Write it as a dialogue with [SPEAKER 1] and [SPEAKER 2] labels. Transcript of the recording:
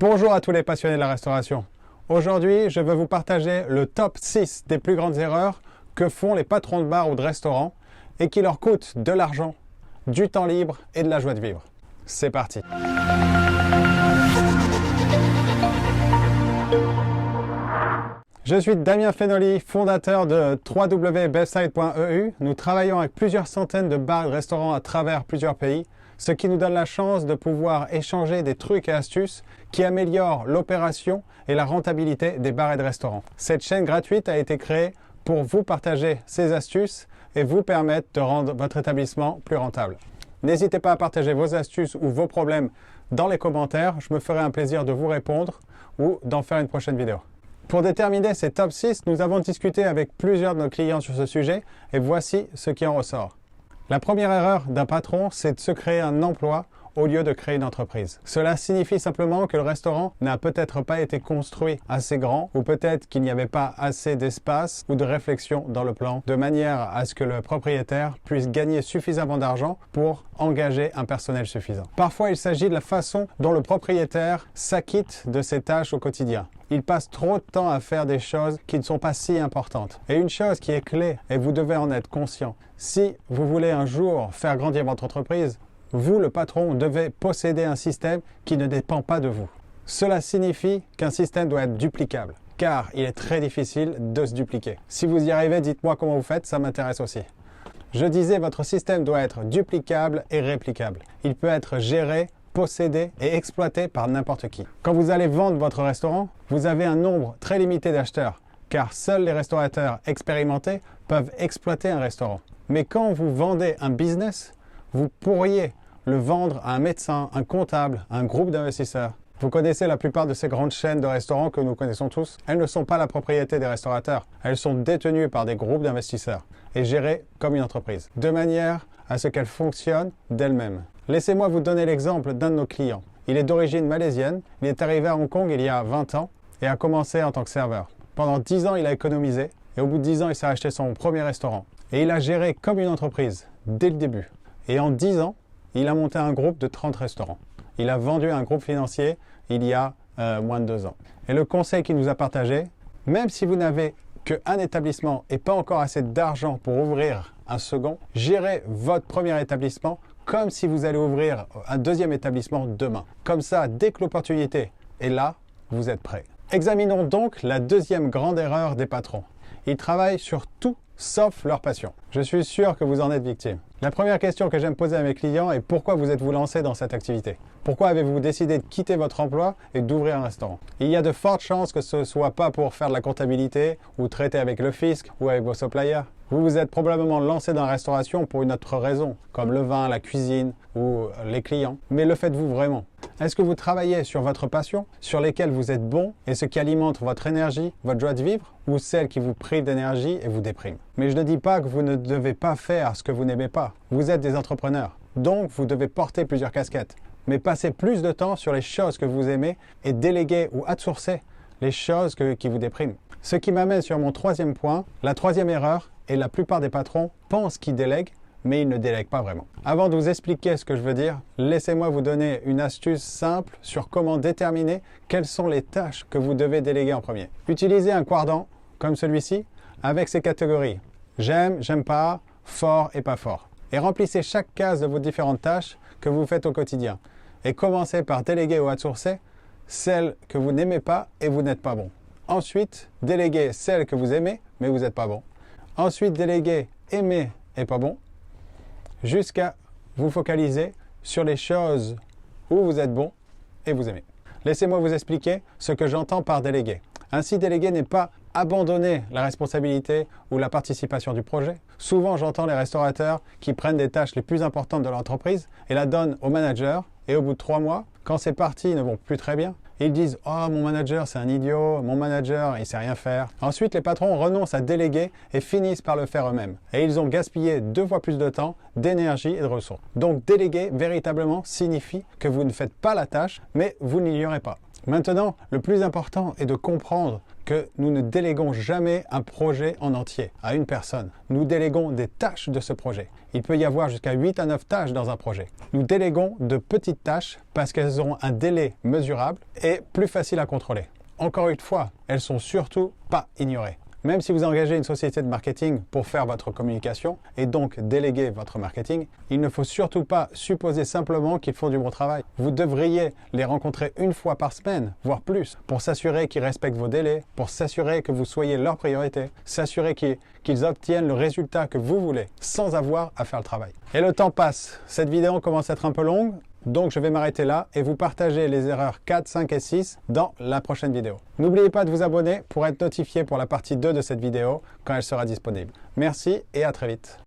[SPEAKER 1] Bonjour à tous les passionnés de la restauration. Aujourd'hui, je vais vous partager le top 6 des plus grandes erreurs que font les patrons de bar ou de restaurant et qui leur coûtent de l'argent, du temps libre et de la joie de vivre. C'est parti! Je suis Damien Fenoli, fondateur de www.bestside.eu. Nous travaillons avec plusieurs centaines de bars et de restaurants à travers plusieurs pays, ce qui nous donne la chance de pouvoir échanger des trucs et astuces qui améliorent l'opération et la rentabilité des bars et de restaurants. Cette chaîne gratuite a été créée pour vous partager ces astuces et vous permettre de rendre votre établissement plus rentable. N'hésitez pas à partager vos astuces ou vos problèmes dans les commentaires. Je me ferai un plaisir de vous répondre ou d'en faire une prochaine vidéo. Pour déterminer ces top 6, nous avons discuté avec plusieurs de nos clients sur ce sujet et voici ce qui en ressort. La première erreur d'un patron, c'est de se créer un emploi au lieu de créer une entreprise. Cela signifie simplement que le restaurant n'a peut-être pas été construit assez grand ou peut-être qu'il n'y avait pas assez d'espace ou de réflexion dans le plan de manière à ce que le propriétaire puisse gagner suffisamment d'argent pour engager un personnel suffisant. Parfois, il s'agit de la façon dont le propriétaire s'acquitte de ses tâches au quotidien. Il passe trop de temps à faire des choses qui ne sont pas si importantes. Et une chose qui est clé, et vous devez en être conscient, si vous voulez un jour faire grandir votre entreprise, vous, le patron, devez posséder un système qui ne dépend pas de vous. Cela signifie qu'un système doit être duplicable, car il est très difficile de se dupliquer. Si vous y arrivez, dites-moi comment vous faites, ça m'intéresse aussi. Je disais, votre système doit être duplicable et réplicable. Il peut être géré, possédé et exploité par n'importe qui. Quand vous allez vendre votre restaurant, vous avez un nombre très limité d'acheteurs, car seuls les restaurateurs expérimentés peuvent exploiter un restaurant. Mais quand vous vendez un business, vous pourriez le vendre à un médecin, un comptable, un groupe d'investisseurs. Vous connaissez la plupart de ces grandes chaînes de restaurants que nous connaissons tous. Elles ne sont pas la propriété des restaurateurs. Elles sont détenues par des groupes d'investisseurs et gérées comme une entreprise, de manière à ce qu'elles fonctionnent d'elles-mêmes. Laissez-moi vous donner l'exemple d'un de nos clients. Il est d'origine malaisienne. Il est arrivé à Hong Kong il y a 20 ans et a commencé en tant que serveur. Pendant 10 ans, il a économisé et au bout de 10 ans, il s'est acheté son premier restaurant. Et il a géré comme une entreprise dès le début. Et en 10 ans, il a monté un groupe de 30 restaurants. Il a vendu un groupe financier il y a moins de 2 ans. Et le conseil qu'il nous a partagé, même si vous n'avez qu'un établissement et pas encore assez d'argent pour ouvrir un second, gérez votre premier établissement comme si vous allez ouvrir un deuxième établissement demain. Comme ça, dès que l'opportunité est là, vous êtes prêt. Examinons donc la deuxième grande erreur des patrons. Ils travaillent sur tout sauf leur passion. Je suis sûr que vous en êtes victime. La première question que j'aime poser à mes clients est pourquoi vous êtes-vous lancé dans cette activité? Pourquoi avez-vous décidé de quitter votre emploi et d'ouvrir un restaurant? Il y a de fortes chances que ce ne soit pas pour faire de la comptabilité ou traiter avec le fisc ou avec vos suppliers. Vous vous êtes probablement lancé dans la restauration pour une autre raison, comme le vin, la cuisine ou les clients. Mais le faites-vous vraiment? Est-ce que vous travaillez sur votre passion, sur lesquelles vous êtes bon et ce qui alimente votre énergie, votre joie de vivre, ou celle qui vous prive d'énergie et vous déprime? Mais je ne dis pas que vous ne devez pas faire ce que vous n'aimez pas. Vous êtes des entrepreneurs, donc vous devez porter plusieurs casquettes. Mais passez plus de temps sur les choses que vous aimez et déléguer ou outsourcer les choses qui vous dépriment. Ce qui m'amène sur mon troisième point, la troisième erreur, et la plupart des patrons pensent qu'ils délèguent, mais ils ne délèguent pas vraiment. Avant de vous expliquer ce que je veux dire, laissez-moi vous donner une astuce simple sur comment déterminer quelles sont les tâches que vous devez déléguer en premier. Utilisez un quadrant comme celui-ci avec ces catégories. J'aime, j'aime pas, fort et pas fort. Et remplissez chaque case de vos différentes tâches que vous faites au quotidien. Et commencez par déléguer ou outsourcer celles que vous n'aimez pas et vous n'êtes pas bon. Ensuite, déléguez celles que vous aimez mais vous n'êtes pas bon. Ensuite, déléguer aimer et pas bon, jusqu'à vous focaliser sur les choses où vous êtes bon et vous aimez. Laissez-moi vous expliquer ce que j'entends par déléguer. Ainsi, déléguer n'est pas abandonner la responsabilité ou la participation du projet. Souvent, j'entends les restaurateurs qui prennent des tâches les plus importantes de l'entreprise et la donnent au manager. Et au bout de 3 mois, quand ces parties ne vont plus très bien, ils disent « Oh, mon manager, c'est un idiot. Mon manager, il ne sait rien faire. » Ensuite, les patrons renoncent à déléguer et finissent par le faire eux-mêmes. Et ils ont gaspillé 2 fois plus de temps, d'énergie et de ressources. Donc, déléguer véritablement signifie que vous ne faites pas la tâche, mais vous n'ignorez pas. Maintenant, le plus important est de comprendre que nous ne déléguons jamais un projet en entier à une personne. Nous déléguons des tâches de ce projet. Il peut y avoir jusqu'à 8 à 9 tâches dans un projet. Nous déléguons de petites tâches parce qu'elles auront un délai mesurable et plus facile à contrôler. Encore une fois, elles sont surtout pas ignorées. Même si vous engagez une société de marketing pour faire votre communication et donc déléguer votre marketing, il ne faut surtout pas supposer simplement qu'ils font du bon travail. Vous devriez les rencontrer une fois par semaine, voire plus, pour s'assurer qu'ils respectent vos délais, pour s'assurer que vous soyez leur priorité, s'assurer qu'ils obtiennent le résultat que vous voulez, sans avoir à faire le travail. Et le temps passe. Cette vidéo commence à être un peu longue. Donc je vais m'arrêter là et vous partager les erreurs 4, 5 et 6 dans la prochaine vidéo. N'oubliez pas de vous abonner pour être notifié pour la partie 2 de cette vidéo quand elle sera disponible. Merci et à très vite.